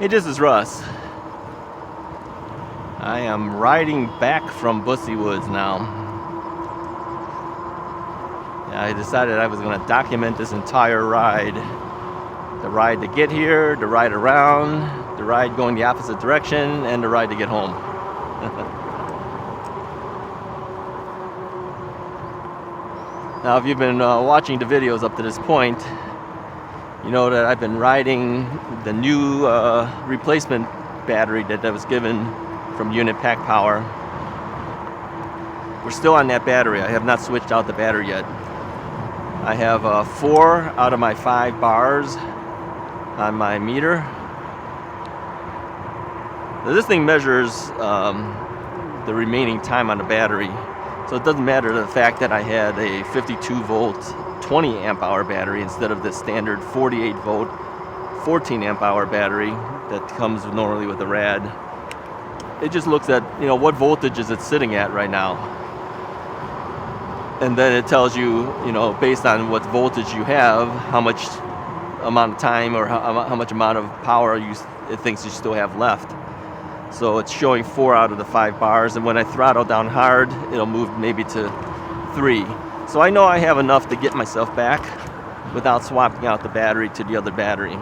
Hey, this is Russ. I am riding back from Bussy Woods now. I decided I was going to document this entire ride. The ride to get here, the ride around, the ride going the opposite direction, and the ride to get home. Now, if you've been watching the videos up to this point, you know that I've been riding the new replacement battery that was given from Unit Pack Power. We're still on that battery. I have not switched out the battery yet. I have 4 out of my 5 bars on my meter. Now, this thing measures the remaining time on the battery. So it doesn't matter the fact that I had a 52 volt 20 amp hour battery instead of the standard 48 volt 14 amp hour battery that comes normally with the rad. It just looks at, what voltage is it sitting at right now. And then it tells you, based on what voltage you have, how much amount of time or how much amount of power it thinks you still have left. So it's showing 4 out of the 5 bars, and when I throttle down hard, it'll move maybe to 3. So I know I have enough to get myself back without swapping out the battery to the other battery.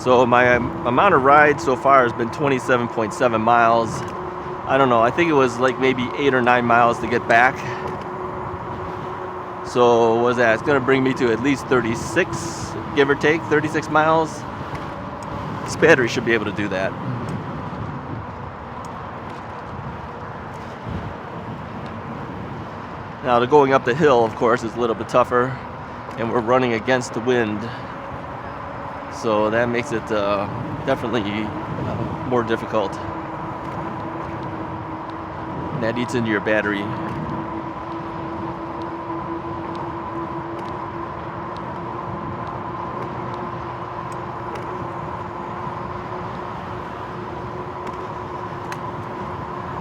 So my amount of ride so far has been 27.7 miles. I don't know, I think it was like maybe 8 or 9 miles to get back. So what was that? It's going to bring me to at least 36, give or take, 36 miles. This battery should be able to do that. Now, the going up the hill, of course, is a little bit tougher, and we're running against the wind. So that makes it definitely more difficult. And that eats into your battery.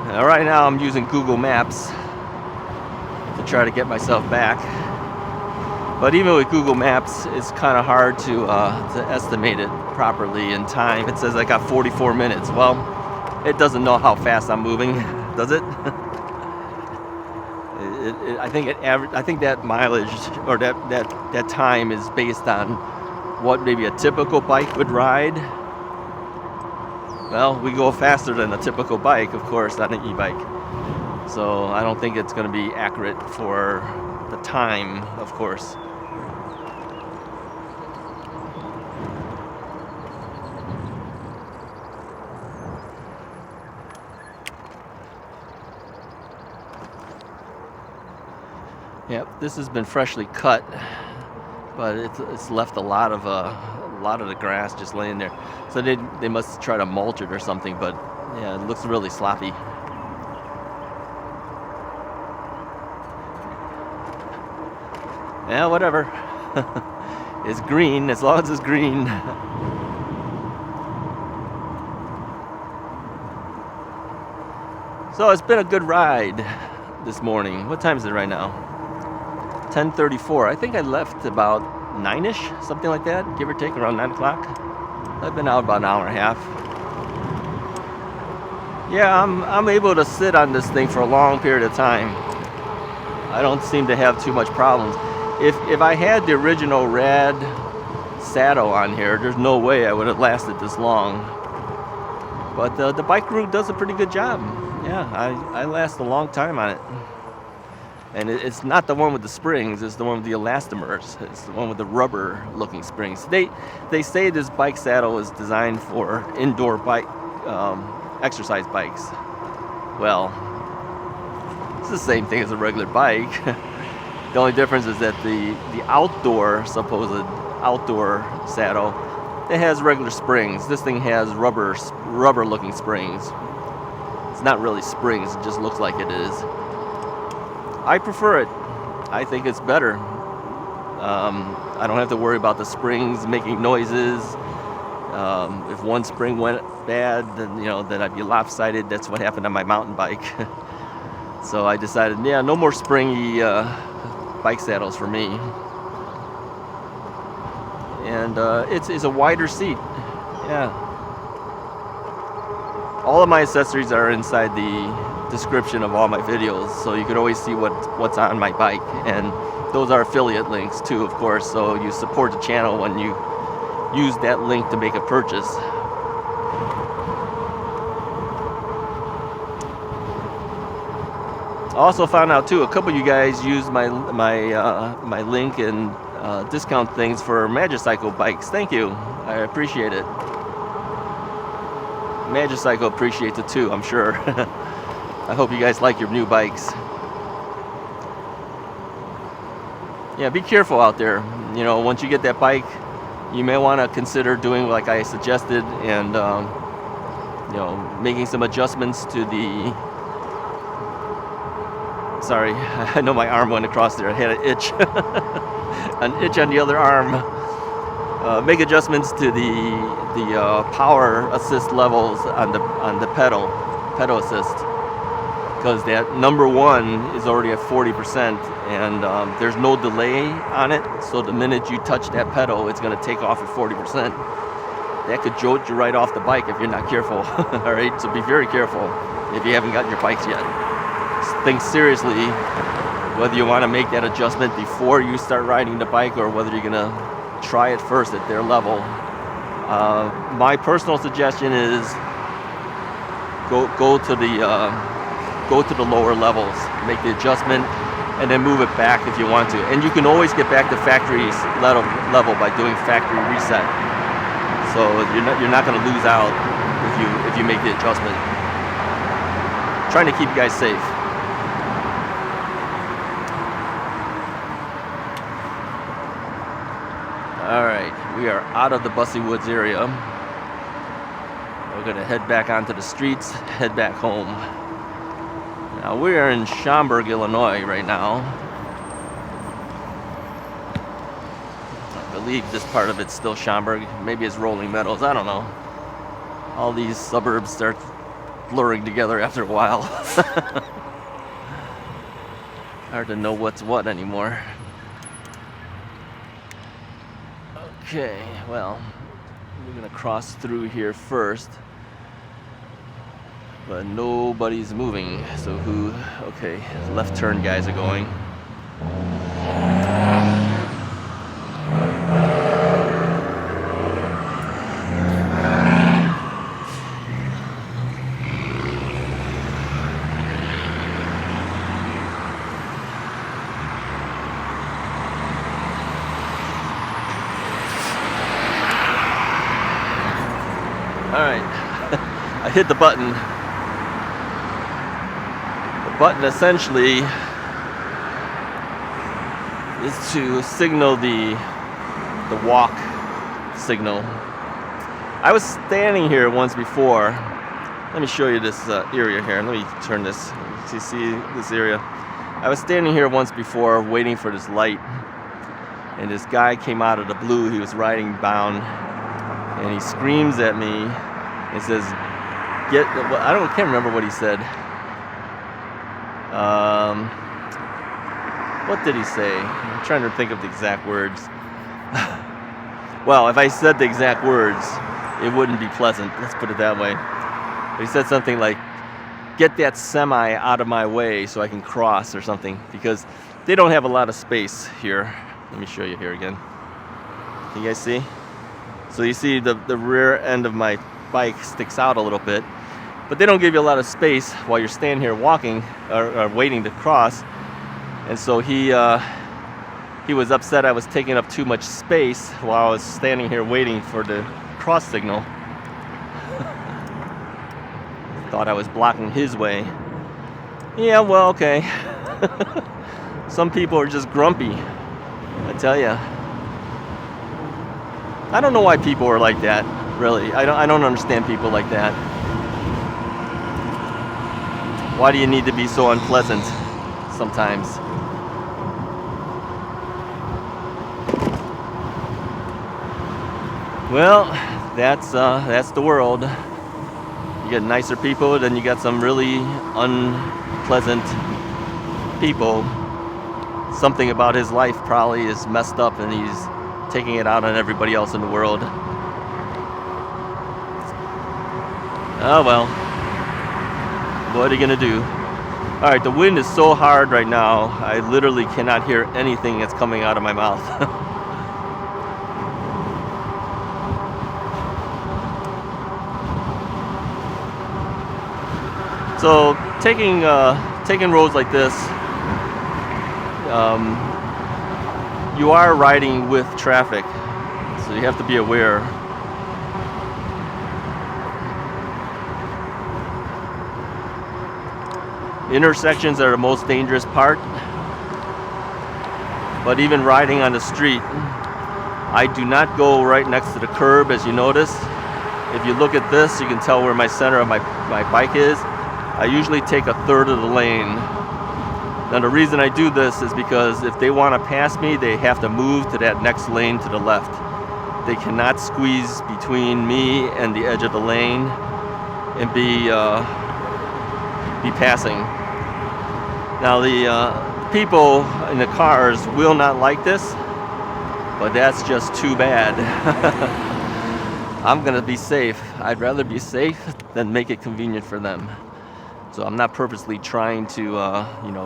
Now, right now I'm using Google Maps to try to get myself back. But even with Google Maps, it's kind of hard to estimate it properly in time. It says I got 44 minutes. Well, it doesn't know how fast I'm moving, does it? I think that mileage or that time is based on what maybe a typical bike would ride. Well, we go faster than a typical bike, of course, on an e-bike. So I don't think it's going to be accurate for the time, of course. Yep, this has been freshly cut, but it's left a lot of the grass just laying there. So they must try to mulch it or something, but yeah, it looks really sloppy. Yeah, whatever. It's green, as long as it's green. So it's been a good ride this morning. What time is it right now? 10:34. I think I left about 9-ish, something like that, give or take, around 9 o'clock. I've been out about an hour and a half. Yeah, I'm able to sit on this thing for a long period of time. I don't seem to have too much problems. If I had the original rad saddle on here, there's no way I would have lasted this long. But the bike route does a pretty good job. Yeah, I last a long time on it. And it's not the one with the springs, it's the one with the elastomers. It's the one with the rubber-looking springs. They say this bike saddle is designed for indoor bike exercise bikes. Well, it's the same thing as a regular bike. The only difference is that the supposed outdoor saddle, it has regular springs. This thing has rubber-looking springs. It's not really springs, it just looks like it is. I prefer it. I think it's better. I don't have to worry about the springs making noises. If one spring went bad, then I'd be lopsided. That's what happened on my mountain bike. So I decided, no more springy bike saddles for me. and it's a wider seat. Yeah. All of my accessories are inside the description of all my videos, so you can always see what's on my bike, and those are affiliate links too, of course, so you support the channel when you use that link to make a purchase. I also found out too, a couple of you guys used my link and discount things for Magicycle bikes. Thank you, I appreciate it. Magicycle appreciates it too, I'm sure. I hope you guys like your new bikes. Yeah, be careful out there. You know, once you get that bike, you may want to consider doing like I suggested, and you know, making some adjustments to the. Sorry, I know my arm went across there. I had an itch, an itch on the other arm. Make adjustments to the power assist levels on the pedal assist, because that number 1 is already at 40%, and there's no delay on it. So the minute you touch that pedal, it's going to take off at 40%. That could jolt you right off the bike if you're not careful. All right, so be very careful if you haven't gotten your bikes yet. Think seriously whether you want to make that adjustment before you start riding the bike, or whether you're going to try it first at their level. My personal suggestion is go to the lower levels, make the adjustment, and then move it back if you want to. And you can always get back to factory level by doing factory reset. So you're not going to lose out if you make the adjustment. Trying to keep you guys safe. All right, we are out of the Bussy Woods area. We're gonna head back onto the streets, head back home. Now we are in Schaumburg, Illinois right now. I believe this part of it's still Schaumburg. Maybe it's Rolling Meadows, I don't know. All these suburbs start blurring together after a while. Hard to know what's what anymore. Okay, well, we're gonna cross through here first, but nobody's moving. So okay, left turn guys are going. Alright, I hit the button. The button essentially is to signal the walk signal. I was standing here once before. Let me show you this area here. Let me turn this. So you see this area? I was standing here once before waiting for this light, and this guy came out of the blue. He was riding bound, and he screams at me and says, can't remember what he said. What did he say? I'm trying to think of the exact words. Well, if I said the exact words, it wouldn't be pleasant. Let's put it that way. But he said something like, get that semi out of my way so I can cross or something, because they don't have a lot of space here. Let me show you here again. Can you guys see? So you see the rear end of my bike sticks out a little bit, but they don't give you a lot of space while you're standing here walking or waiting to cross. And so he was upset I was taking up too much space while I was standing here waiting for the cross signal. Thought I was blocking his way. Yeah, well, okay. Some people are just grumpy, I tell you. I don't know why people are like that, really. I don't understand people like that. Why do you need to be so unpleasant sometimes? Well, that's the world. You get nicer people, then you got some really unpleasant people. Something about his life probably is messed up, and taking it out on everybody else in the world. Oh well, what are you gonna do? All right, the wind is so hard right now, I literally cannot hear anything that's coming out of my mouth. So taking roads like this, you are riding with traffic, so you have to be aware. Intersections are the most dangerous part, but even riding on the street, I do not go right next to the curb, as you notice. If you look at this, you can tell where my center of my bike is. I usually take a third of the lane. Now the reason I do this is because if they want to pass me, they have to move to that next lane to the left. They cannot squeeze between me and the edge of the lane and be passing. Now the people in the cars will not like this, but that's just too bad. I'm gonna be safe. I'd rather be safe than make it convenient for them. So I'm not purposely trying to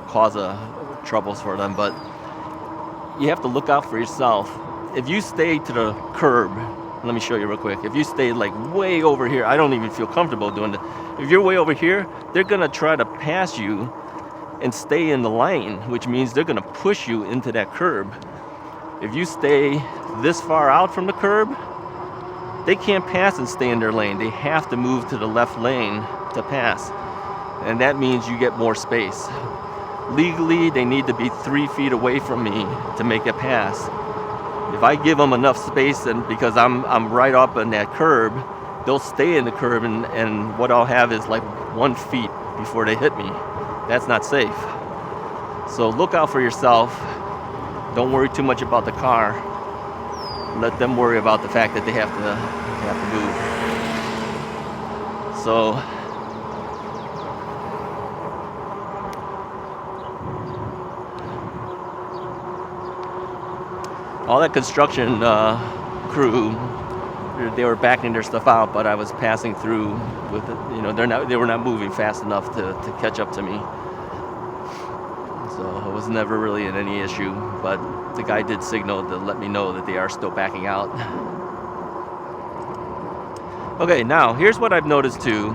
cause troubles for them, but you have to look out for yourself. If you stay to the curb, let me show you real quick. If you stay like way over here, I don't even feel comfortable doing it. If you're way over here, they're gonna try to pass you and stay in the lane, which means they're gonna push you into that curb. If you stay this far out from the curb, they can't pass and stay in their lane. They have to move to the left lane to pass. And that means you get more space. Legally, they need to be 3 feet away from me to make a pass. If I give them enough space, and because I'm right up on that curb, they'll stay in the curb, and what I'll have is like 1 feet before they hit me. That's not safe. So look out for yourself. Don't worry too much about the car. Let them worry about the fact that they have to move. So all that construction crew, they were backing their stuff out, but I was passing through with it. They were not moving fast enough to catch up to me. So it was never really any issue, but the guy did signal to let me know that they are still backing out. Okay, now here's what I've noticed too.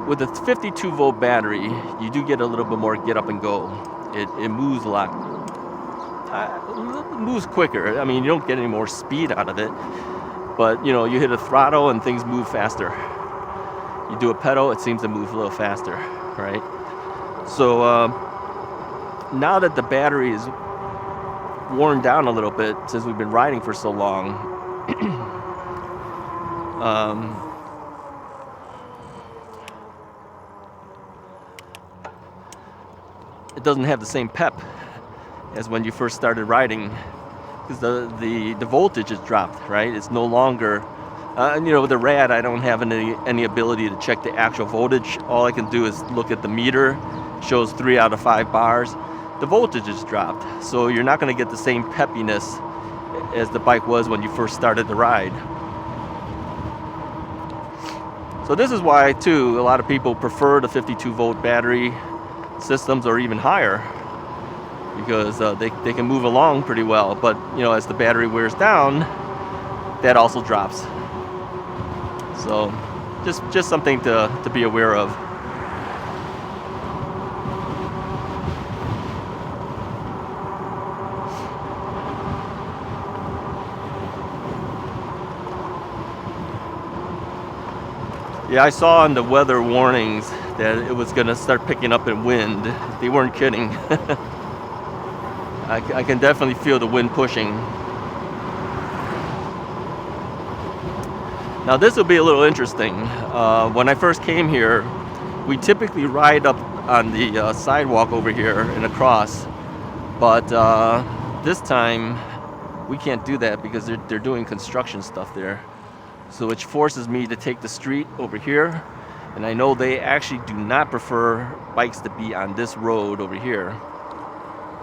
With a 52 volt battery, you do get a little bit more get up and go. It moves a lot. It moves quicker. I mean, you don't get any more speed out of it, but you hit a throttle and things move faster. You do a pedal, it seems to move a little faster, right? So now that the battery is worn down a little bit since we've been riding for so long, it doesn't have the same pep as when you first started riding, because the voltage has dropped, right? It's no longer, with the rad, I don't have any ability to check the actual voltage. All I can do is look at the meter, shows 3 out of 5 bars. The voltage has dropped, so you're not going to get the same peppiness as the bike was when you first started the ride. So this is why, too, a lot of people prefer the 52 volt battery systems or even higher, because they can move along pretty well, but as the battery wears down, that also drops. So just something to be aware of. Yeah, I saw on the weather warnings that it was going to start picking up in wind. They weren't kidding. I can definitely feel the wind pushing. Now this will be a little interesting. When I first came here, we typically ride up on the sidewalk over here and across, but this time we can't do that because they're doing construction stuff there. So which forces me to take the street over here, and I know they actually do not prefer bikes to be on this road over here.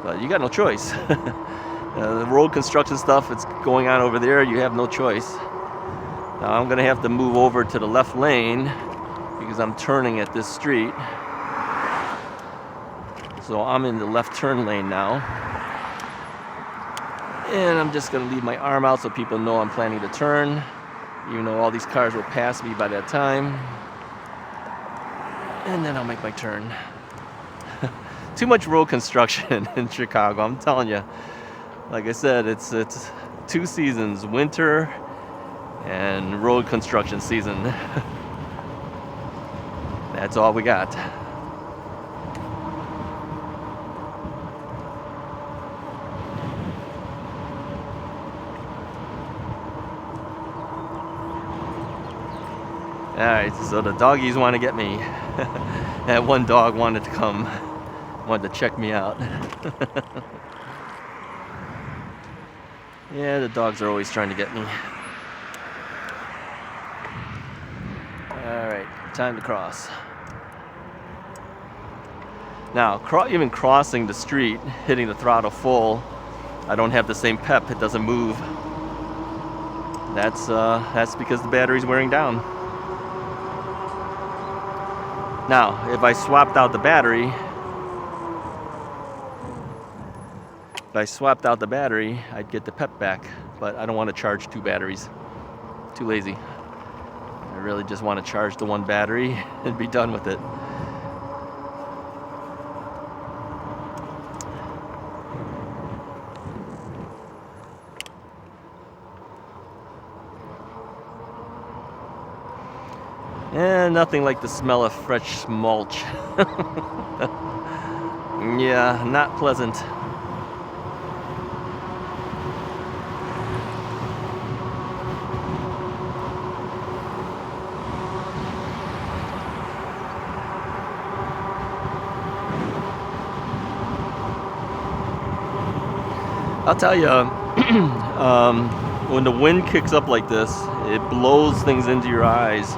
But you got no choice. The road construction stuff, it's going on over there. You have no choice. Now I'm going to have to move over to the left lane because I'm turning at this street. So I'm in the left turn lane now. And I'm just going to leave my arm out so people know I'm planning to turn, even though all these cars will pass me by that time. And then I'll make my turn. Too much road construction in Chicago, I'm telling you. Like I said, it's 2 seasons, winter and road construction season. That's all we got. Alright, so the doggies want to get me. That one dog wanted to come, wanted to check me out. Yeah, the dogs are always trying to get me. Alright, time to cross. Now, even crossing the street, hitting the throttle full, I don't have the same pep, it doesn't move. That's because the battery's wearing down. Now, if I swapped out the battery, I'd get the pep back, but I don't want to charge 2 batteries. Too lazy. I really just want to charge the one battery and be done with it. And nothing like the smell of fresh mulch. Yeah, not pleasant. I'll tell you, when the wind kicks up like this, it blows things into your eyes.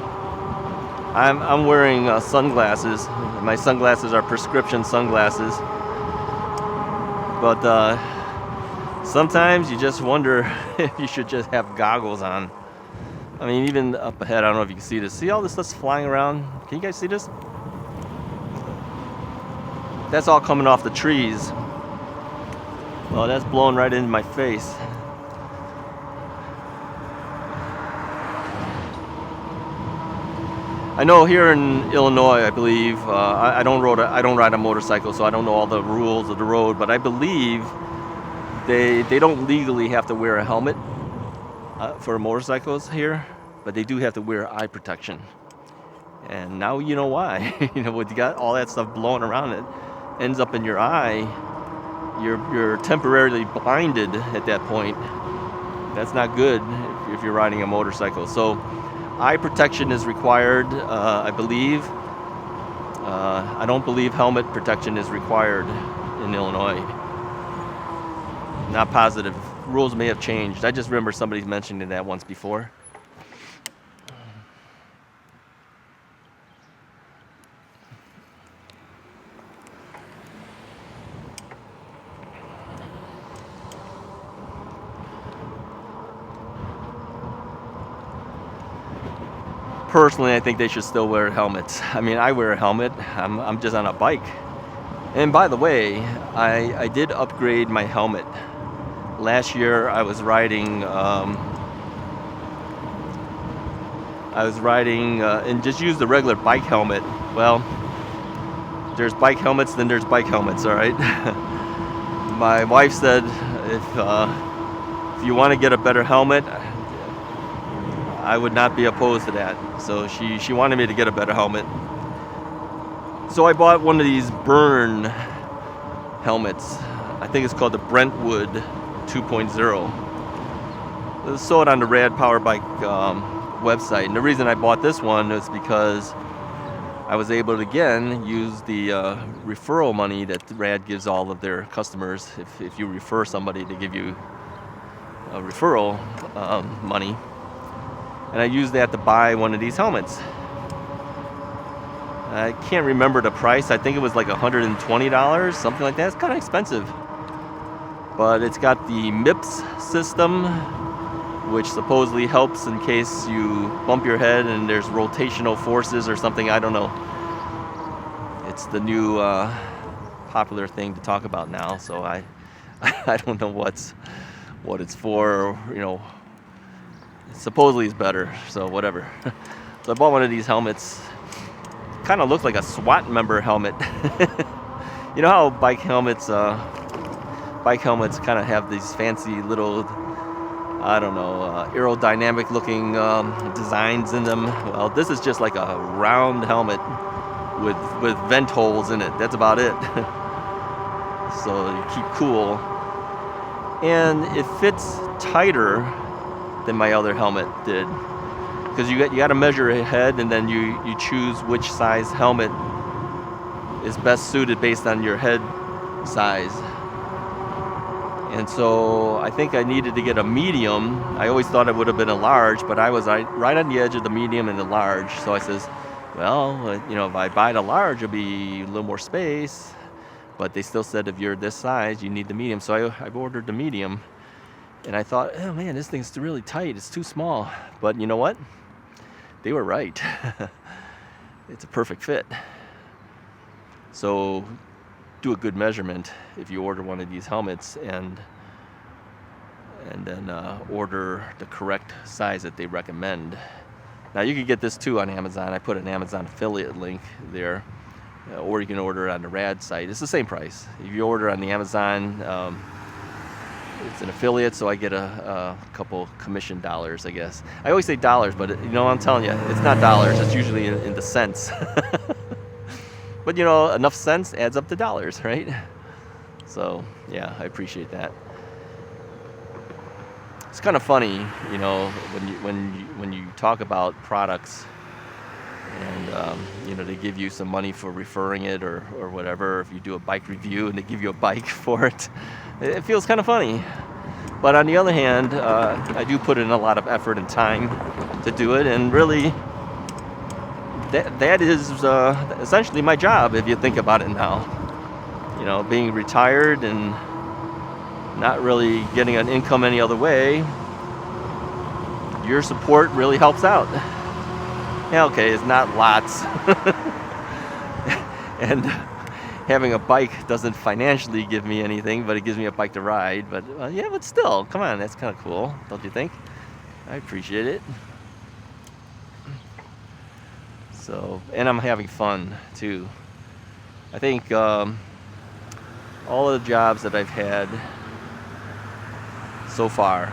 I'm wearing sunglasses. My sunglasses are prescription sunglasses. But sometimes you just wonder if you should just have goggles on. I mean, even up ahead, I don't know if you can see this. See all this stuff's flying around? Can you guys see this? That's all coming off the trees. Well, that's blowing right into my face. I know here in Illinois, I believe, I don't ride a motorcycle, so I don't know all the rules of the road, but I believe they don't legally have to wear a helmet for motorcycles here, but they do have to wear eye protection. And now you know why. You know, when you got all that stuff blowing around, it ends up in your eye. You're temporarily blinded at that point. That's not good if you're riding a motorcycle. So eye protection is required, I believe. I don't believe helmet protection is required in Illinois. Not positive. Rules may have changed. I just remember somebody mentioning that once before. Personally, I think they should still wear helmets. I mean, I wear a helmet. I'm just on a bike. And by the way, I did upgrade my helmet. Last year, I was riding and just used the regular bike helmet. Well, there's bike helmets, then there's bike helmets. All right. My wife said if you want to get a better helmet, I would not be opposed to that. So she wanted me to get a better helmet. So I bought one of these Burn helmets. I think it's called the Brentwood 2.0. It sold on the Rad Power Bike website. And the reason I bought this one is because I was able to, again, use the referral money that Rad gives all of their customers. If you refer somebody, to give you a referral money. And I used that to buy one of these helmets. I can't remember the price. I think it was like $120, something like that. It's kind of expensive. but it's got the MIPS system, which supposedly helps in case you bump your head and there's rotational forces or something. I don't know. It's the new popular thing to talk about now, so I don't know what it's for, or, you know, supposedly it's better, so whatever. So I bought one of these helmets. Kind of looks like a SWAT member helmet. You know how bike helmets kind of have these fancy little, I don't know, aerodynamic looking designs in them. Well, this is just like a round helmet with vent holes in it. That's about it. So you keep cool. And it fits tighter than my other helmet did. Because you got to measure ahead, and then you choose which size helmet is best suited based on your head size. And so I think I needed to get a medium. I always thought it would have been a large, but I was right on the edge of the medium and the large. So I says, well, you know, if I buy the large, it'll be a little more space. But they still said if you're this size, you need the medium. So I ordered the medium. And I thought, oh man, this thing's really tight. It's too small. But you know what? They were right. It's a perfect fit. So do a good measurement if you order one of these helmets, and then order the correct size that they recommend. Now you can get this too on Amazon. I put an Amazon affiliate link there, or you can order it on the Rad site. It's the same price. If you order on the Amazon, it's an affiliate, so I get a couple commission dollars, I guess. I always say dollars, but you know, I'm telling you, it's not dollars. It's usually in the cents. But you know, enough cents adds up to dollars, right? So yeah, I appreciate that. It's kind of funny, you know, when you talk about products, and you know, they give you some money for referring it or whatever. If you do a bike review and they give you a bike for it, it feels kind of funny. But on the other hand, I do put in a lot of effort and time to do it, and really that is essentially my job if you think about it now. You know, being retired and not really getting an income any other way, your support really helps out. Yeah, okay, it's not lots. And having a bike doesn't financially give me anything, but it gives me a bike to ride. But yeah, but still, come on, that's kind of cool, don't you think? I appreciate it. So, and I'm having fun too. I think all of the jobs that I've had so far,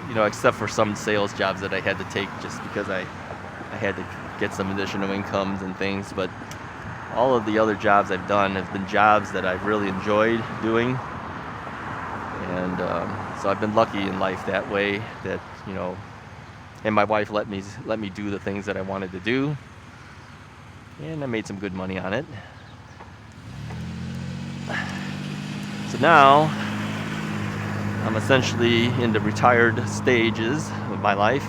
you know, except for some sales jobs that I had to take just because I had to get some additional incomes and things, but all of the other jobs I've done have been jobs that I've really enjoyed doing. And so I've been lucky in life that way, that, you know, and my wife let me do the things that I wanted to do, and I made some good money on it. So now I'm essentially in the retired stages of my life,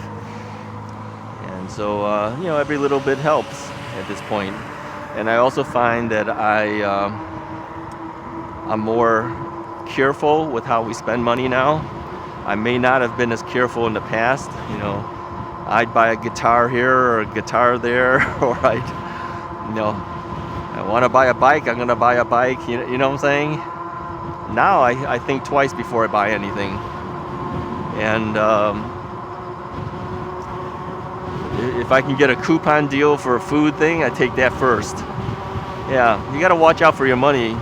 and so you know, every little bit helps at this point. And I also find that I'm more careful with how we spend money now. I may not have been as careful in the past. You know, I'd buy a guitar here or a guitar there, or you know, I want to buy a bike, I'm going to buy a bike. You know what I'm saying? Now I think twice before I buy anything. And if I can get a coupon deal for a food thing, I take that first. Yeah, you got to watch out for your money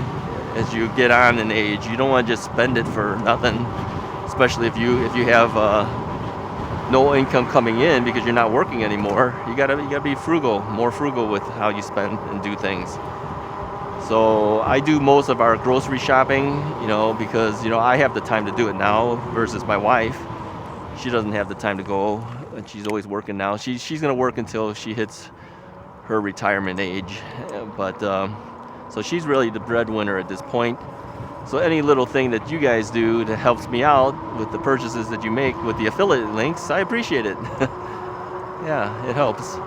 as you get on in age. You don't want to just spend it for nothing, especially if you have no income coming in because you're not working anymore. You gotta be frugal, more frugal with how you spend and do things. So I do most of our grocery shopping, you know, because, you know, I have the time to do it now versus my wife. She doesn't have the time to go, and she's always working now. She's going to work until she hits her retirement age. But so she's really the breadwinner at this point. So any little thing that you guys do that helps me out with the purchases that you make with the affiliate links, I appreciate it. Yeah, it helps.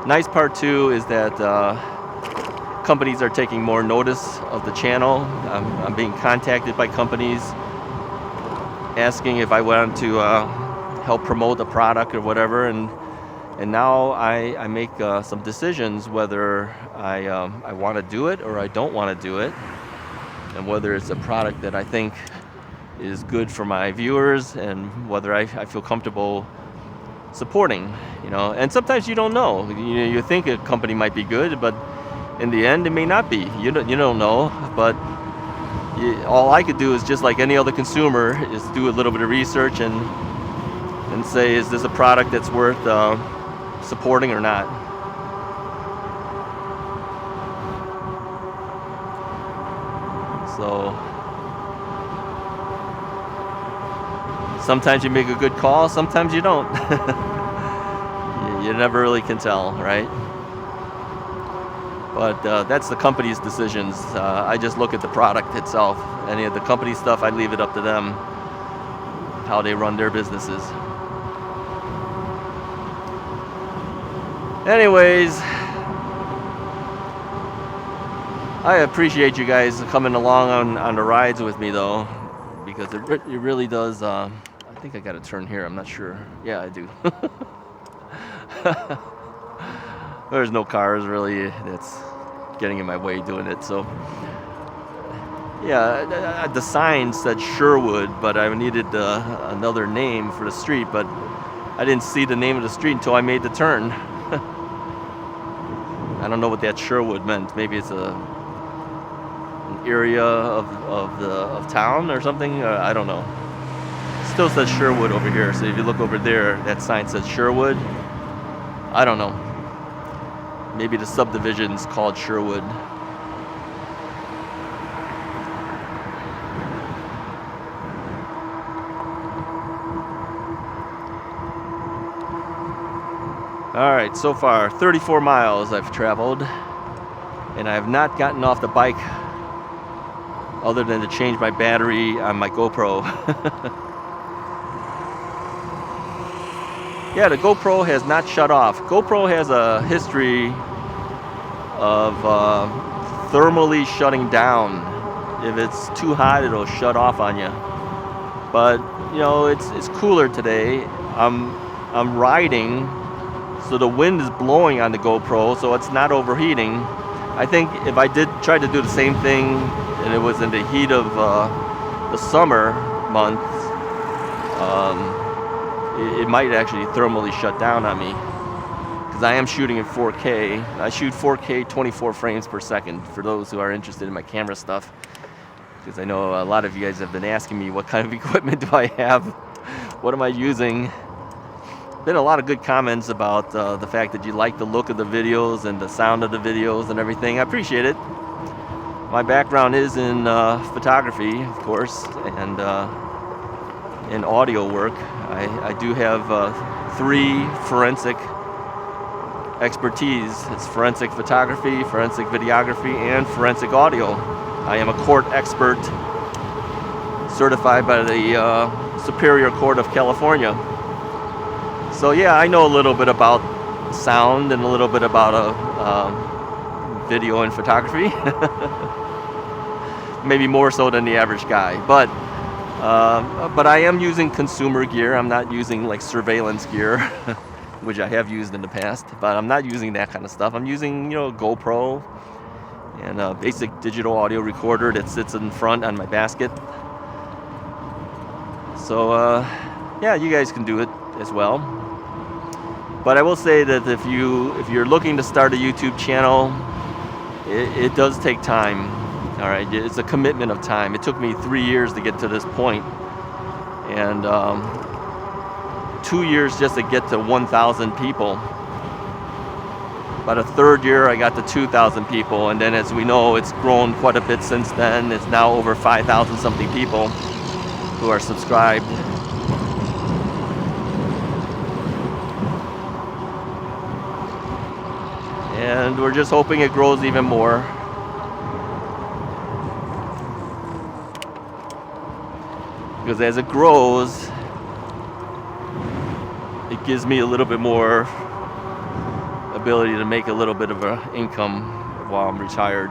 Nice part too is that companies are taking more notice of the channel. I'm being contacted by companies asking if I want to help promote a product or whatever, and now I make some decisions whether I want to do it or I don't want to do it, and whether it's a product that I think is good for my viewers and whether I feel comfortable supporting, you know. And sometimes you don't know. You think a company might be good, but in the end it may not be. You don't know. But all I could do is, just like any other consumer, is do a little bit of research and say, is this a product that's worth supporting or not? So sometimes you make a good call, sometimes you don't. You never really can tell, right? But that's the company's decisions. I just look at the product itself. Any of the company stuff, I leave it up to them, how they run their businesses. Anyways, I appreciate you guys coming along on the rides with me, though, because it really does. I think I got to turn here. I'm not sure. Yeah, I do. There's no cars really that's getting in my way doing it. So, yeah, the sign said Sherwood, but I needed another name for the street. But I didn't see the name of the street until I made the turn. I don't know what that Sherwood meant. Maybe it's an area of town or something. I don't know. Still says Sherwood over here. So if you look over there, that sign says Sherwood. I don't know. Maybe the subdivision's called Sherwood. All right, so far 34 miles I've traveled, and I have not gotten off the bike other than to change my battery on my GoPro. Yeah, the GoPro has not shut off. GoPro has a history of thermally shutting down. If it's too hot, it'll shut off on you. But you know, it's cooler today. I'm riding, so the wind is blowing on the GoPro, so it's not overheating. I think if I did try to do the same thing and it was in the heat of the summer months, it might actually thermally shut down on me, because I am shooting in 4K. I shoot 4K 24 frames per second, for those who are interested in my camera stuff, because I know a lot of you guys have been asking me what kind of equipment do I have, what am I using. Been a lot of good comments about the fact that you like the look of the videos and the sound of the videos and everything. I appreciate it. My background is in photography, of course, and in audio work. I do have 3 forensic expertise. It's forensic photography, forensic videography, and forensic audio. I am a court expert certified by the Superior Court of California. So yeah, I know a little bit about sound and a little bit about video and photography. Maybe more so than the average guy, but I am using consumer gear. I'm not using like surveillance gear, which I have used in the past, but I'm not using that kind of stuff. I'm using, GoPro and a basic digital audio recorder that sits in front on my basket. So yeah, you guys can do it as well. But I will say that if you're looking to start a YouTube channel, it does take time. All right, it's a commitment of time. It took me 3 years to get to this point, and 2 years just to get to 1,000 people. About a third year, I got to 2,000 people, and then, as we know, it's grown quite a bit since then. It's now over 5,000 something people who are subscribed. And we're just hoping it grows even more. Because as it grows, it gives me a little bit more ability to make a little bit of an income while I'm retired.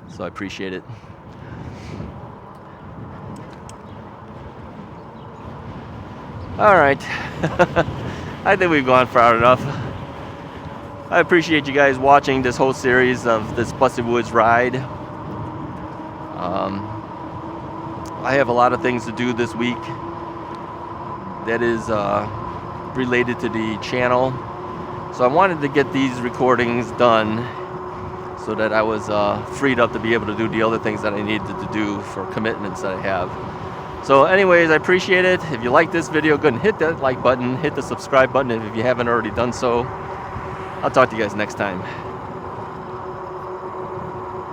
So I appreciate it. All right. I think we've gone far enough. I appreciate you guys watching this whole series of this Busted Woods ride. I have a lot of things to do this week that is related to the channel. So I wanted to get these recordings done so that I was freed up to be able to do the other things that I needed to do for commitments that I have. So anyways, I appreciate it. If you like this video, go ahead and hit that like button, hit the subscribe button if you haven't already done so. I'll talk to you guys next time.